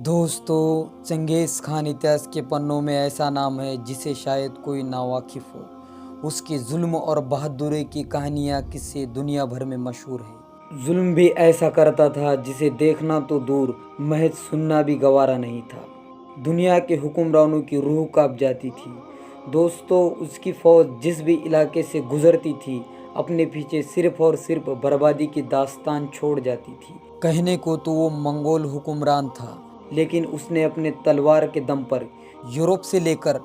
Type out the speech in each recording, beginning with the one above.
दोस्तों, चंगेज़ खान इतिहास के पन्नों में ऐसा नाम है जिसे शायद कोई नावाकिफ हो। उसके जुल्म और बहादुरी की कहानियाँ किस्से दुनिया भर में मशहूर है। जुल्म भी ऐसा करता था जिसे देखना तो दूर, महज सुनना भी गवारा नहीं था। दुनिया के हुक्मरानों की रूह कांप जाती थी। दोस्तों, उसकी फौज जिस भी इलाके से गुजरती थी, अपने पीछे सिर्फ और सिर्फ बर्बादी की दास्तान छोड़ जाती थी। कहने को तो वो मंगोल हुक्मरान था, लेकिन उसने अपने तलवार के दम पर यूरोप से लेकर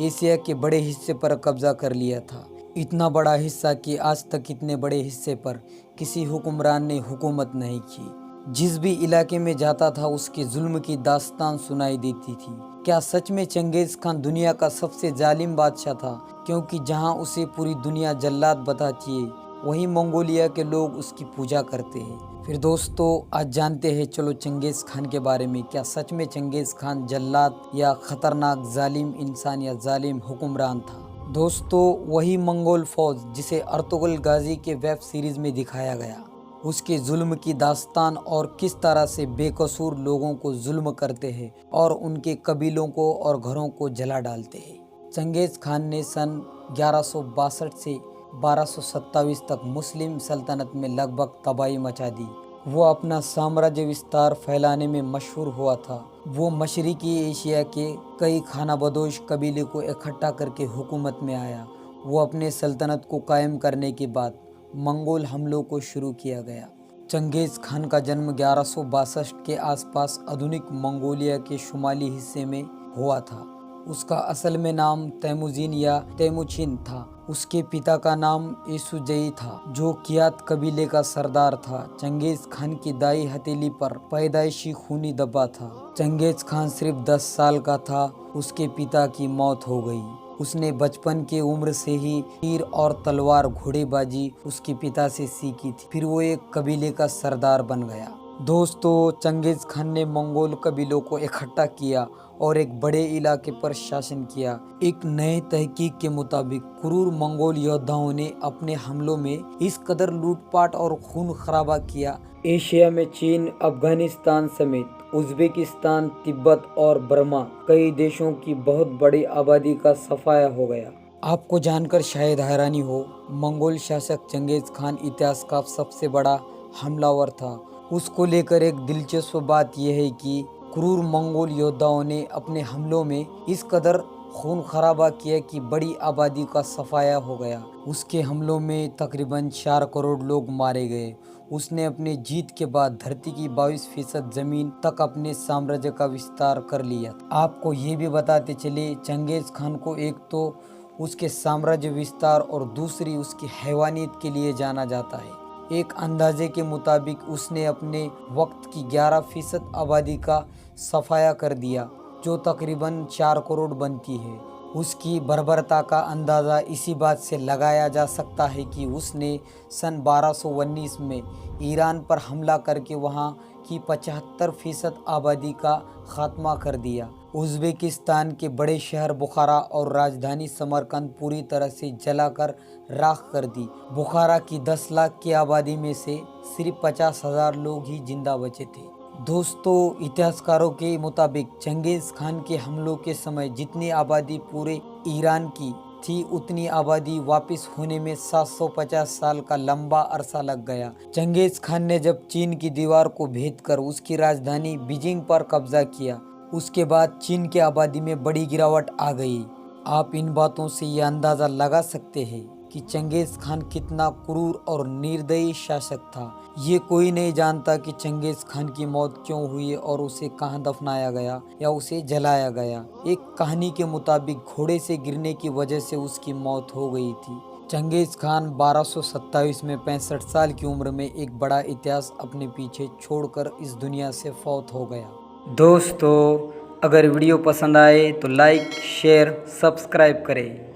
एशिया के बड़े हिस्से पर कब्जा कर लिया था। इतना बड़ा हिस्सा कि आज तक इतने बड़े हिस्से पर किसी हुक्मरान ने हुकूमत नहीं की। जिस भी इलाके में जाता था, उसके जुल्म की दास्तान सुनाई देती थी। क्या सच में चंगेज़ खान दुनिया का सबसे जालिम बादशाह था? क्योंकि जहां उसे पूरी दुनिया जल्लाद बताती है, वहीं मंगोलिया के लोग उसकी पूजा करते हैं। फिर दोस्तों, आज जानते हैं चलो चंगेज़ खान के बारे में। क्या सच में चंगेज़ खान जल्लाद या खतरनाक जालिम इंसान या जालिम हुक्मरान था? दोस्तों, वही मंगोल फौज जिसे अर्तुगरुल गाजी के वेब सीरीज में दिखाया गया, उसके जुल्म की दास्तान और किस तरह से बेकसूर लोगों को जुल्म करते हैं और उनके कबीलों को और घरों को जला डालते हैं। चंगेज़ खान ने सन 1162 से 1227 तक मुस्लिम सल्तनत में लगभग तबाही मचा दी। वो अपना साम्राज्य विस्तार फैलाने में मशहूर हुआ था। वो मशरिकी एशिया के कई खानाबदोश कबीले को इकट्ठा करके हुकूमत में आया। वो अपने सल्तनत को कायम करने के बाद मंगोल हमलों को शुरू किया गया। चंगेज़ खान का जन्म 1162 के आसपास आधुनिक मंगोलिया के शुमाली हिस्से में हुआ था। उसका असल में नाम तैमुजीन या तैमुचिन था। उसके पिता का नाम येसुजई था, जो कियात कबीले का सरदार था। चंगेज़ खान की दाई हथेली पर पैदाइशी खूनी धब्बा था। चंगेज़ खान सिर्फ 10 साल का था, उसके पिता की मौत हो गई। उसने बचपन की उम्र से ही तीर और तलवार घोड़ेबाजी उसके पिता से सीखी थी। फिर वो एक कबीले का सरदार बन गया। दोस्तों, चंगेज़ खान ने मंगोल कबीलों को इकट्ठा किया और एक बड़े इलाके पर शासन किया। एक नए तहकीक के मुताबिक क्रूर मंगोल योद्धाओं ने अपने हमलों में इस कदर लूटपाट और खून खराबा किया, एशिया में चीन, अफगानिस्तान समेत उज्बेकिस्तान, तिब्बत और बर्मा कई देशों की बहुत बड़ी आबादी का सफाया हो गया। आपको जानकर शायद हैरानी हो, मंगोल शासक चंगेज़ खान इतिहास का सबसे बड़ा हमलावर था। उसको लेकर एक दिलचस्प बात यह है कि क्रूर मंगोल योद्धाओं ने अपने हमलों में इस कदर खून खराबा किया कि बड़ी आबादी का सफाया हो गया। उसके हमलों में तकरीबन 4 करोड़ लोग मारे गए। उसने अपने जीत के बाद धरती की 22% जमीन तक अपने साम्राज्य का विस्तार कर लिया। आपको ये भी बताते चले, चंगेज़ खान को एक तो उसके साम्राज्य विस्तार और दूसरी उसकी हैवानियत के लिए जाना जाता है। एक अंदाजे के मुताबिक उसने अपने वक्त की 11% आबादी का सफाया कर दिया, जो तकरीबन 4 करोड़ बनती है। उसकी बर्बरता का अंदाज़ा इसी बात से लगाया जा सकता है कि उसने सन 1219 में ईरान पर हमला करके वहाँ की 75% आबादी का खात्मा कर दिया। उज़्बेकिस्तान के बड़े शहर बुखारा और राजधानी समरकंद पूरी तरह से जलाकर राख कर दी। बुखारा की 10 लाख की आबादी में से सिर्फ 50,000 लोग ही जिंदा बचे थे। दोस्तों, इतिहासकारों के मुताबिक चंगेज़ खान के हमलों के समय जितनी आबादी पूरे ईरान की थी, उतनी आबादी वापस होने में 750 साल का लंबा अरसा लग गया। चंगेज़ खान ने जब चीन की दीवार को भेदकर उसकी राजधानी बीजिंग पर कब्जा किया, उसके बाद चीन की आबादी में बड़ी गिरावट आ गई। आप इन बातों से ये अंदाज़ा लगा सकते हैं कि चंगेज़ खान कितना क्रूर और निर्दयी शासक था। ये कोई नहीं जानता कि चंगेज़ खान की मौत क्यों हुई और उसे कहाँ दफनाया गया या उसे जलाया गया। एक कहानी के मुताबिक घोड़े से गिरने की वजह से उसकी मौत हो गई थी। चंगेज़ खान 1227 में 65 साल की उम्र में एक बड़ा इतिहास अपने पीछे छोड़कर इस दुनिया से फौत हो गया। दोस्तों, अगर वीडियो पसंद आए तो लाइक, शेयर, सब्सक्राइब करें।